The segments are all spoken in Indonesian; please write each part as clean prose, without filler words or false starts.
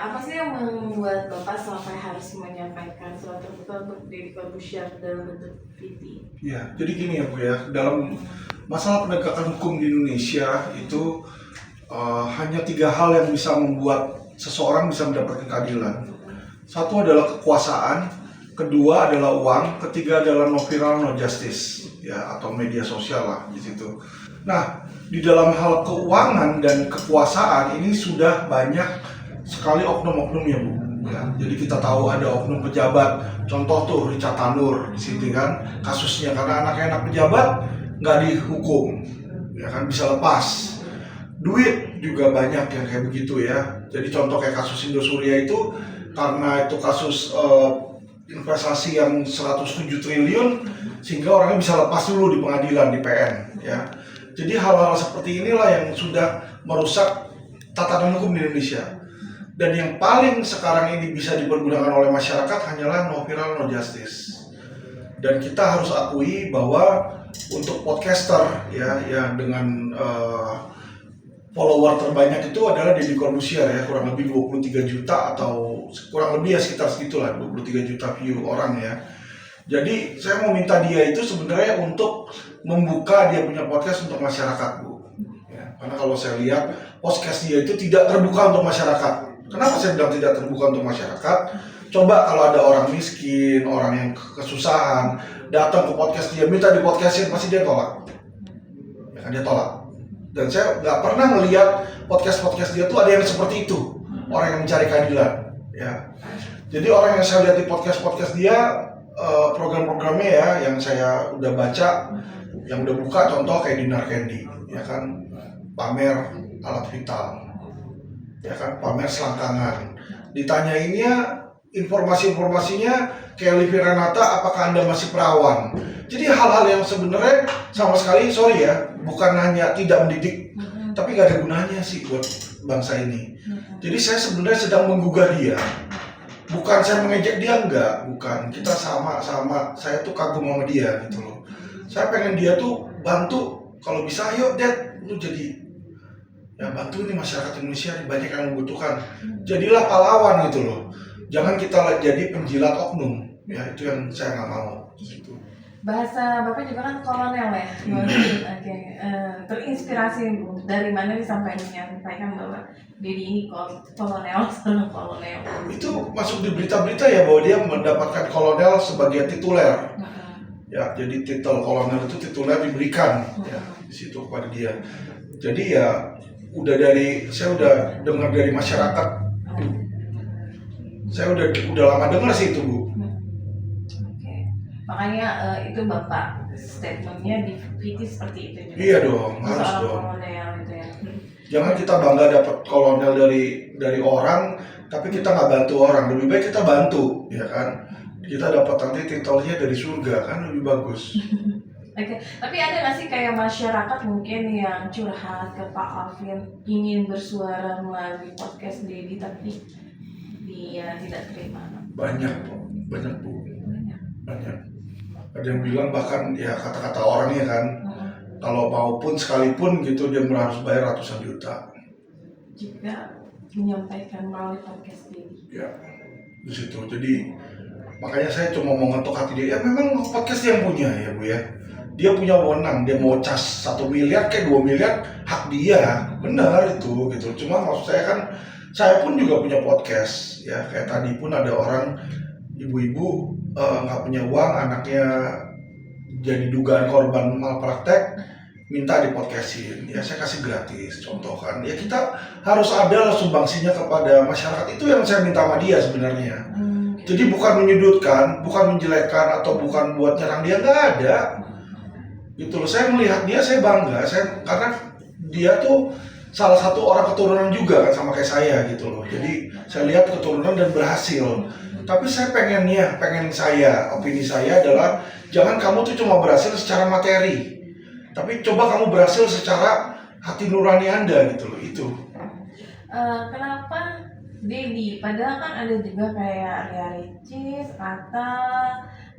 apa sih yang membuat Bapak sampai harus menyampaikan surat terbuka untuk Deddy Corbuzier dalam bentuk VT? Ya, jadi gini ya Bu ya, dalam masalah penegakan hukum di Indonesia itu hanya 3 hal yang bisa membuat seseorang bisa mendapatkan keadilan. Satu adalah kekuasaan, kedua adalah uang, ketiga adalah no viral no justice, ya, atau media sosial lah di situ. Nah, di dalam hal keuangan dan kekuasaan ini sudah banyak sekali oknum-oknumnya Bu. Ya, jadi kita tahu ada oknum pejabat, contoh tuh Richard Tanur di situ kan kasusnya karena anak pejabat nggak dihukum, ya kan bisa lepas. Duit juga banyak yang kayak begitu ya. Jadi contoh kayak kasus Indosuria itu karena itu kasus investasi yang 107 triliun sehingga orangnya bisa lepas dulu di pengadilan di PN ya. Jadi hal-hal seperti inilah yang sudah merusak tatanan hukum di Indonesia. Dan yang paling sekarang ini bisa dipergunakan oleh masyarakat hanyalah no viral no justice. Dan kita harus akui bahwa untuk podcaster ya dengan follower terbanyak itu adalah Deddy Corbuzier ya, kurang lebih 23 juta atau kurang lebih ya sekitar segitulah 23 juta view orang ya. Jadi saya mau minta dia itu sebenarnya untuk membuka dia punya podcast untuk masyarakat Bu. Ya, karena kalau saya lihat podcast dia itu tidak terbuka untuk masyarakat. Kenapa saya bilang tidak terbuka untuk masyarakat? Coba kalau ada orang miskin, orang yang kesusahan datang ke podcast dia minta di podcastin pasti dia tolak. Ya kan dia tolak. Dan saya nggak pernah melihat podcast dia tuh ada yang seperti itu, orang yang mencari keadilan ya. Jadi orang yang saya lihat di podcast dia program-programnya ya yang saya udah baca, yang udah buka contoh kayak Dinar Candy ya kan, pamer alat vital ya kan, pamer selangkangan, ditanyainnya informasinya kayak Livi Renata, apakah Anda masih perawan? Jadi hal-hal yang sebenarnya sama sekali, sorry ya, bukan hanya tidak mendidik, tapi gak ada gunanya sih buat bangsa ini. Jadi saya sebenarnya sedang menggugah dia. Bukan saya mengejek dia, enggak, bukan. Kita sama-sama, saya tuh kagum sama dia gitu loh. Saya pengen dia tuh bantu, kalau bisa ayo Dad, lu jadi ya bantu nih masyarakat Indonesia, banyak yang membutuhkan. Jadilah pahlawan gitu loh. Jangan kita jadi penjilat oknum, ya itu yang saya nggak mau. Gitu. Bahasa Bapak juga kan kolonel ya, Oke. Terinspirasi dari mana menyampaikan bahwa Deddy ini kolonel, seorang kolonel? Itu masuk di berita-berita ya bahwa dia mendapatkan kolonel sebagai tituler. Ya, jadi titel kolonel itu tituler diberikan ya di situ kepada dia. Jadi ya saya udah dengar dari masyarakat. Saya udah lama dengar sih itu Bu. Oke. Makanya itu Bapak statementnya di VT seperti itu juga. Iya dong, harus dong. Kolonel gitu ya. Jangan kita bangga dapat kolonel dari orang, tapi kita nggak bantu orang. Lebih baik kita bantu, ya kan? Kita dapat nanti titelnya dari surga kan lebih bagus. Oke, tapi ada nggak sih kayak masyarakat mungkin yang curhat ke Pak Alvin ingin bersuara melalui podcast Deddy tapi dia tidak terima? Banyak Bu. Banyak. Ada yang bilang bahkan ya kata-kata orangnya kan, kalau maupun sekalipun gitu dia harus bayar ratusan juta. Jika menyampaikan melalui podcast Deddy. Ya, di situ. Jadi makanya saya cuma mau ngetok hati dia. Ya memang podcast yang punya ya Bu ya. Dia punya wewenang, dia mau cas 1 miliar kayak 2 miliar hak dia, benar itu gitu. Cuma maksud saya kan, saya pun juga punya podcast ya. Kayak tadi pun ada orang ibu-ibu nggak punya uang, anaknya jadi dugaan korban malpraktek, minta dipodcastin. Ya saya kasih gratis, contoh kan. Ya kita harus ada sumbangsinya kepada masyarakat, itu yang saya minta sama dia sebenarnya. Jadi bukan menyudutkan, bukan menjelekkan atau bukan buat nyerang dia, nggak ada. Gitu loh, saya melihat dia, saya bangga, karena dia tuh salah satu orang keturunan juga kan sama kayak saya gitu loh. Jadi saya lihat keturunan dan berhasil. Tapi saya opini saya adalah jangan kamu tuh cuma berhasil secara materi, tapi coba kamu berhasil secara hati nurani Anda gitu loh, itu. Kenapa Deddy? Padahal kan ada juga kayak Ria Ricis, Atta,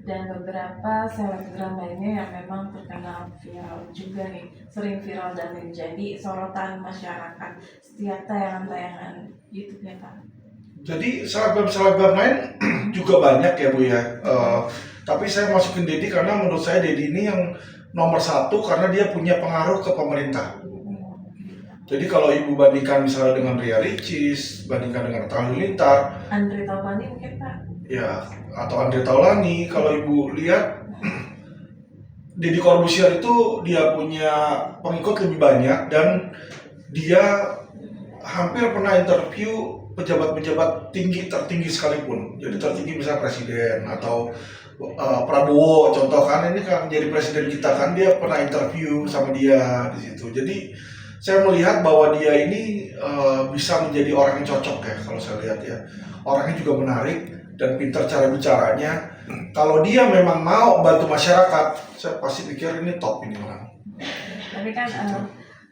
dan beberapa selebgram lainnya yang memang terkenal viral juga nih, sering viral dan menjadi sorotan masyarakat setiap tayangan-tayangan YouTube-nya kan. Jadi selebgram lain juga banyak ya Bu ya. Tapi saya masukin Dedi karena menurut saya Dedi ini yang nomor satu karena dia punya pengaruh ke pemerintah. Jadi kalau Ibu bandingkan misalnya dengan Ria Ricis, bandingkan dengan Atta Halilintar, Andre Taulany mungkin Pak. ya, atau Andre Taulany, kalau Ibu lihat Deddy Corbuzier itu dia punya pengikut lebih banyak dan dia hampir pernah interview pejabat-pejabat tertinggi sekalipun. Jadi tertinggi misalnya presiden atau Prabowo contoh kan, ini kan jadi presiden kita kan, dia pernah interview sama dia di situ. Jadi saya melihat bahwa dia ini bisa menjadi orang yang cocok ya kalau saya lihat ya. Orangnya juga menarik dan pintar cara bicaranya. Kalau dia memang mau bantu masyarakat, saya pasti pikir ini top ini orang. Tapi kan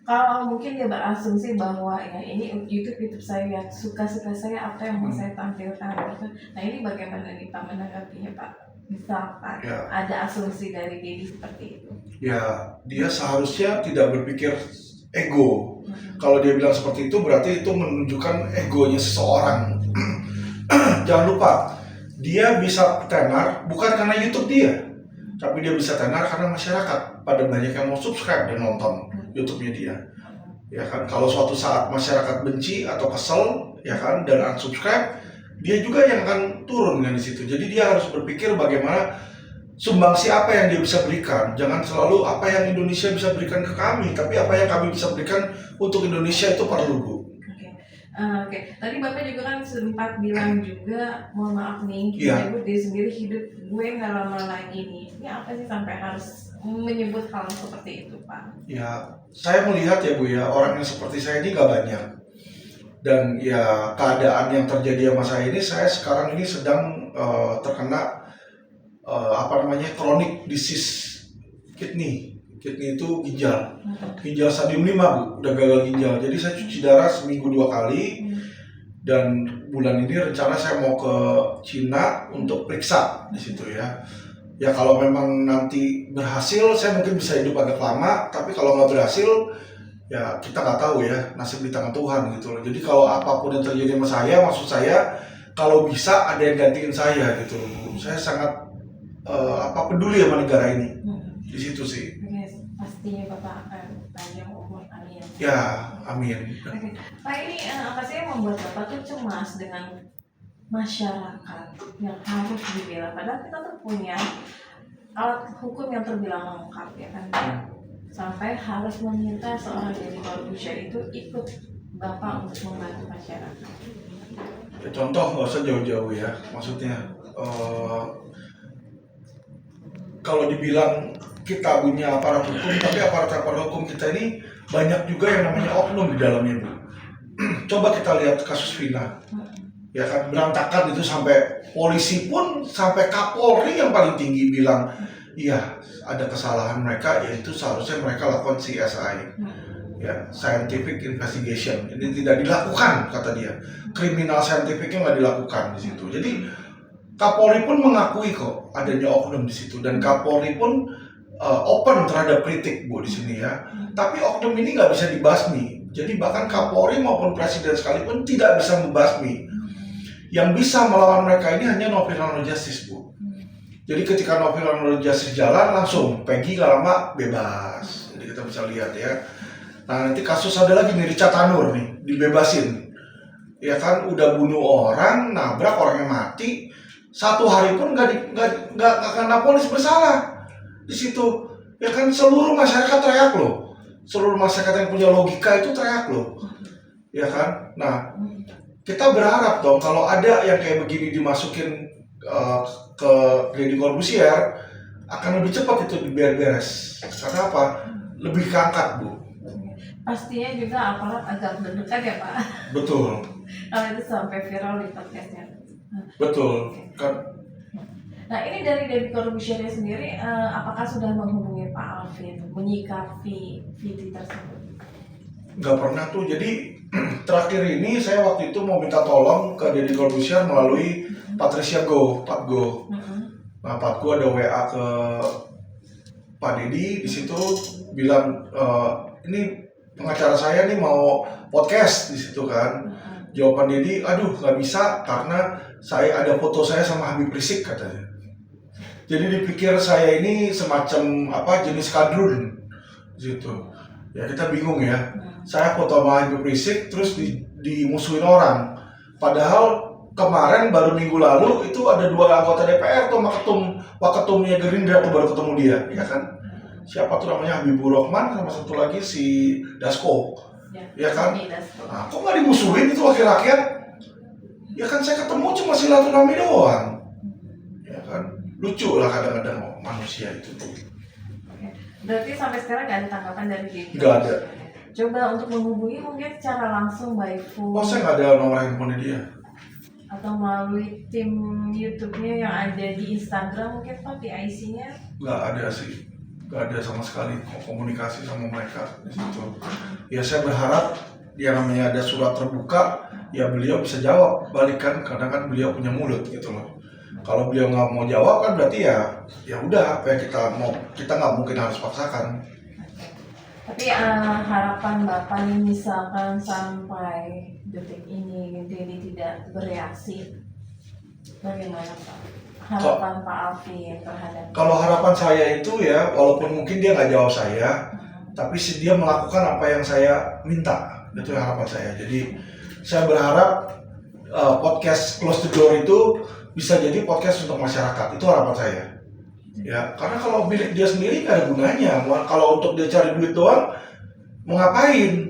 kalau mungkin dia berasumsi bahwa ya ini YouTube saya, suka-suka saya, apa yang mau saya tampilkan gitu. Nah ini bagaimana nih Pak menanggapinya Pak? Misalkan Ya. ada asumsi dari Dedi seperti itu. Ya, dia seharusnya tidak berpikir ego. Kalau dia bilang seperti itu berarti itu menunjukkan egonya seseorang. Jangan lupa, dia bisa tenar bukan karena YouTube dia, tapi dia bisa tenar karena masyarakat pada banyak yang mau subscribe dan nonton YouTube-nya dia. Ya kan, kalau suatu saat masyarakat benci atau kesel, ya kan, dan unsubscribe, dia juga yang akan turun kan di situ. Jadi dia harus berpikir bagaimana sumbangsi apa yang dia bisa berikan. Jangan selalu apa yang Indonesia bisa berikan ke kami, tapi apa yang kami bisa berikan untuk Indonesia itu perlu, Bu. Oke. Tadi Bapak juga kan sempat bilang juga, mohon maaf nih, Iya. menyebut diri sendiri hidup gue nggak lama lagi nih. Ini apa sih sampai harus menyebut hal seperti itu Pak? Ya, saya melihat ya Bu ya, orang yang seperti saya ini gak banyak. Dan ya keadaan yang terjadi sama saya ini, saya sekarang ini sedang terkena chronic disease kidney. Kidney itu ginjal stadium 5 Bu, udah gagal ginjal. Jadi saya cuci darah seminggu 2 kali. Dan bulan ini rencana saya mau ke Cina untuk periksa di situ ya. Ya kalau memang nanti berhasil, saya mungkin bisa hidup agak lama. Tapi kalau nggak berhasil, ya kita nggak tahu ya, nasib di tangan Tuhan gitu loh. Jadi kalau apapun yang terjadi sama saya, maksud saya kalau bisa ada yang gantiin saya gitu loh. Saya sangat peduli sama negara ini. Di situ sih. Pastinya Bapak akan panjang umur kalian. Ya, amin. Oke. Pak, ini apa sih yang membuat Bapak tuh cemas dengan masyarakat yang harus dibela? Padahal kita tuh punya alat hukum yang terbilang lengkap ya kan, sampai harus meminta seorang Deddy Corbuzier itu ikut Bapak untuk membantu masyarakat. Ya, contoh nggak usah jauh-jauh ya, maksudnya kalau dibilang kita punya aparat hukum, tapi aparat hukum kita ini banyak juga yang namanya oknum di dalamnya Bu. Coba kita lihat kasus Vina, ya kan, berantakan itu sampai polisi pun, sampai Kapolri yang paling tinggi bilang iya ada kesalahan mereka, yaitu seharusnya mereka lakukan CSI, ya, scientific investigation. Ini tidak dilakukan kata dia, kriminal scientificnya nggak dilakukan di situ. Jadi Kapolri pun mengakui kok adanya oknum di situ, dan Kapolri pun open terhadap kritik Bu di sini ya. Tapi oknum ini nggak bisa dibasmi. Jadi bahkan Kapolri maupun Presiden sekalipun tidak bisa membasmi. Yang bisa melawan mereka ini hanya no violence no justice Bu. Jadi ketika no violence no justice jalan, langsung Peggy gak lama bebas. Jadi kita bisa lihat ya. Nah nanti kasus ada lagi nih, Richard Tanur nih dibebasin. Ya kan, udah bunuh orang, nabrak orang yang mati. 1 hari pun nggak kena ponis bersalah di situ. Ya kan, seluruh masyarakat teriak loh. Seluruh masyarakat yang punya logika itu teriak loh. Ya kan? Nah, kita berharap dong kalau ada yang kayak begini dimasukin ke Deddy Corbuzier, akan lebih cepat itu beres. Karena apa? Lebih keangkat Bu. Pastinya juga aparat agak deg-degan ya Pak. Betul. Kalau itu sampai viral di podcastnya. Betul. Kan. Nah ini dari Deddy Corbuzier sendiri, apakah sudah menghubungi Pak Alvin menyikapi video tersebut? Nggak pernah tuh. Jadi terakhir ini saya waktu itu mau minta tolong ke Deddy Corbuzier melalui Patricia Pat Go. Nah, Pat Go ada WA ke Pak Deddy di situ, bilang ini pengacara saya nih mau podcast di situ kan. Jawaban Dedi, aduh nggak bisa karena saya ada foto saya sama Habib Rizik katanya. Jadi dipikir saya ini semacam apa jenis kadrun gitu. Ya kita bingung ya. Saya foto sama Habib Rizik terus dimusuhin orang. Padahal kemarin baru minggu lalu itu ada 2 anggota DPR tuh sama waketumnya Gerindra tuh baru ketemu dia, ya kan? Siapa tuh namanya Habibur Rahman sama satu lagi si Dasko, ya kan? Nah, kok nggak dimusuhin itu wakil rakyat? Ya kan saya ketemu cuma silaturahmi doang, ya kan? Lucu lah kadang-kadang manusia itu. Berarti sampai sekarang nggak ada tanggapan dari dia? Nggak ada. Coba untuk menghubungi mungkin secara langsung by phone. Oh saya nggak ada nomor handphone dia. Atau melalui tim YouTube-nya yang ada di Instagram mungkin Pak, di IC-nya? Nggak ada sih, nggak ada sama sekali komunikasi sama mereka di situ. Ya saya berharap yang namanya ada surat terbuka, ya beliau bisa jawab balikan karena kan beliau punya mulut gitu loh. Kalau beliau nggak mau jawab kan berarti ya udah apa yang kita nggak mungkin harus paksakan. Tapi harapan Bapak nih misalkan sampai detik ini Dedi tidak bereaksi, bagaimana Pak? Harapan Pak Alvin terhadap? Kalau harapan saya itu ya, walaupun mungkin dia nggak jawab saya, tapi dia melakukan apa yang saya minta, itu yang harapan saya. Jadi saya berharap podcast Close the Door itu bisa jadi podcast untuk masyarakat, itu harapan saya. Ya, karena kalau milik dia sendiri nggak ada gunanya. Kalau untuk dia cari duit doang, mau ngapain?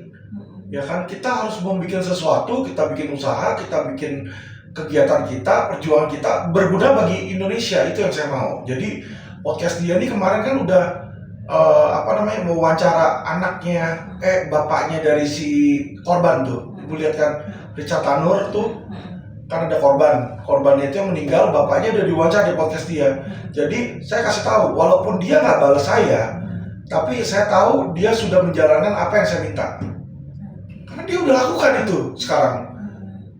Ya kan, kita harus membuat sesuatu, kita bikin usaha, kita bikin kegiatan kita, perjuangan kita berguna bagi Indonesia, itu yang saya mau. Jadi podcast dia ini kemarin kan udah mewawancara anaknya, bapaknya dari si korban tuh. Ibu lihat kan, Richard Tanur tuh. Kan ada korbannya itu yang meninggal, bapaknya udah diwawancara di podcast dia. Jadi saya kasih tahu, walaupun dia nggak balas saya, tapi saya tahu dia sudah menjalankan apa yang saya minta. Karena dia udah lakukan itu sekarang.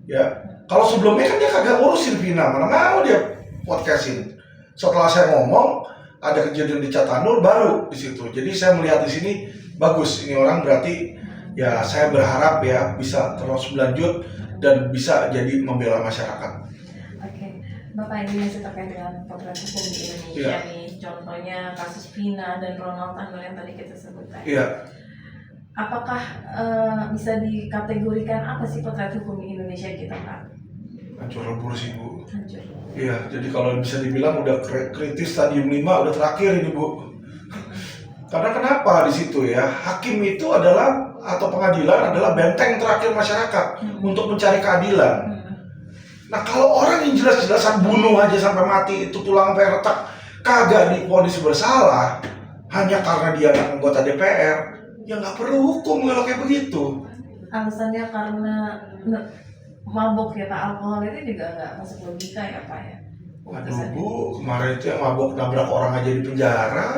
Ya, kalau sebelumnya kan dia kagak ngurusin Vina, mana mau dia podcastin. Setelah saya ngomong, ada kejadian di Catanur baru di situ. Jadi saya melihat di sini bagus, ini orang berarti ya saya berharap ya bisa terus berlanjut dan bisa jadi membela masyarakat. Oke, Bapak ini masih terkait dengan potret hukum di Indonesia nih, contohnya kasus Vina dan Ronald Tanggul yang tadi kita sebut tadi. Iya. Apakah bisa dikategorikan apa sih potret hukum di Indonesia kita, Pak? Hancur lebur sih Bu. Hancur. Iya, jadi kalau bisa dibilang udah kritis stadium 5 udah terakhir ini Bu. Karena kenapa di situ ya? Hakim itu adalah atau pengadilan adalah benteng terakhir masyarakat untuk mencari keadilan. Nah kalau orang yang jelas-jelasan bunuh aja sampai mati itu tulang sampai retak kagak divonis bersalah hanya karena dia anak anggota DPR, ya nggak perlu hukum kalau kayak begitu. Alasannya karena mabuk ya Pak, alkohol itu juga nggak masuk logika ya Pak ya? Aduh Bu, kemarin itu yang mabuk nabrak orang aja di penjara.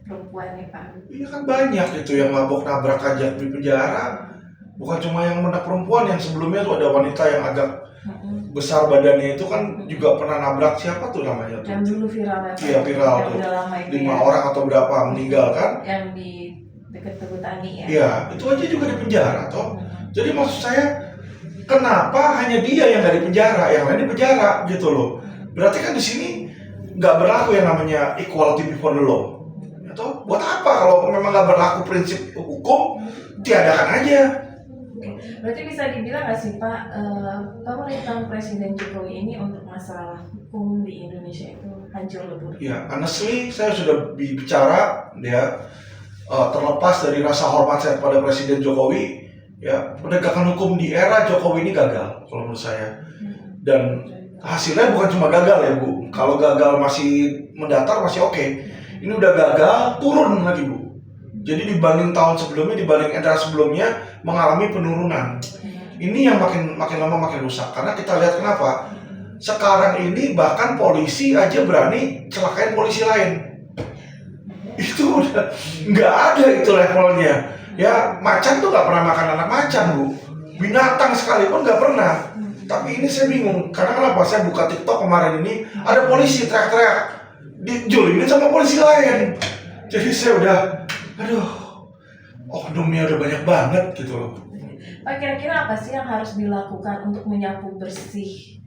Perempuan nih Pak. Iya kan banyak itu yang mabuk nabrak aja di penjara. Bukan cuma yang anak perempuan, yang sebelumnya tuh ada wanita yang agak besar badannya itu kan juga pernah nabrak siapa tuh namanya tuh? Yang dulu viral ya Pak? Iya viral yang tuh. udah lama itu 5 ya? orang atau berapa meninggal kan? Yang di dekat Teguh Tani ya? Iya, itu aja juga di penjara toh. Jadi maksud saya kenapa hanya dia yang nggak di penjara, yang lain di penjara gitu loh? Berarti kan di sini nggak berlaku yang namanya equality before the law. Atau buat apa kalau memang nggak berlaku prinsip hukum, tiadakan aja. Oke. Berarti bisa dibilang nggak sih Pak, pemerintahan Presiden Jokowi ini untuk masalah hukum di Indonesia itu hancur lebur? Ya, honestly saya sudah bicara ya, terlepas dari rasa hormat saya kepada Presiden Jokowi, ya penegakan hukum di era Jokowi ini gagal kalau menurut saya. Dan hasilnya bukan cuma gagal ya Bu, kalau gagal masih mendatar masih oke. Ini udah gagal, turun lagi Bu. Jadi dibanding tahun sebelumnya, dibanding era sebelumnya mengalami penurunan. Ini yang makin lama makin rusak. Karena kita lihat kenapa? Sekarang ini bahkan polisi aja berani celakain polisi lain. Itu udah nggak ada itu levelnya. Ya macan tuh nggak pernah makan anak macan Bu. Binatang sekalipun nggak pernah. Tapi ini saya bingung. Karena kenapa? Saya buka TikTok kemarin ini ada polisi teriak-teriak dijolimin sama polisi lain. Jadi saya udah, aduh, oknumnya udah banyak banget gitu loh. Pak, kira-kira apa sih yang harus dilakukan untuk menyapu bersih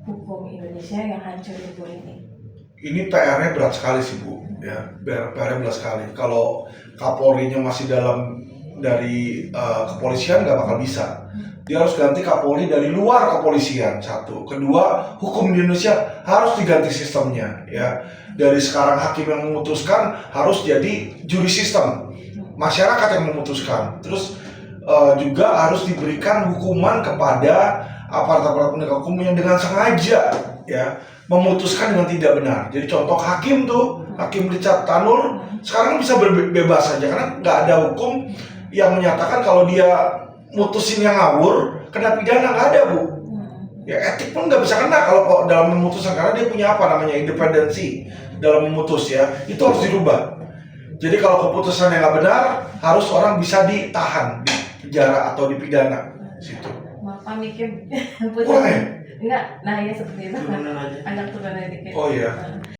hukum Indonesia yang hancur lebur ini? Ini PR-nya berat sekali sih Bu, ya PR-nya berat sekali. Kalau Kapolri-nya masih dari kepolisian nggak bakal bisa. Dia harus ganti Kapolri dari luar kepolisian, satu. Kedua, hukum di Indonesia harus diganti sistemnya, ya. Dari sekarang hakim yang memutuskan harus jadi juri sistem, masyarakat yang memutuskan. Terus juga harus diberikan hukuman kepada aparat-aparat penegak hukum yang dengan sengaja, ya, memutuskan dengan tidak benar. Jadi contoh hakim tuh, Hakim Richard Tanur sekarang bisa bebas saja karena nggak ada hukum yang menyatakan kalau dia mutusin yang ngawur kena pidana, nggak ada Bu. Ya etik pun nggak bisa kena kalau dalam memutuskan, karena dia punya apa namanya independensi dalam memutus, ya. Itu harus dirubah. Jadi kalau keputusan yang nggak benar, harus orang bisa ditahan di penjara atau dipidana situ. Maaf Mikir Boleh? enggak, nah ya seperti itu. Turunan aja. Anak turunan dikit. Oh iya.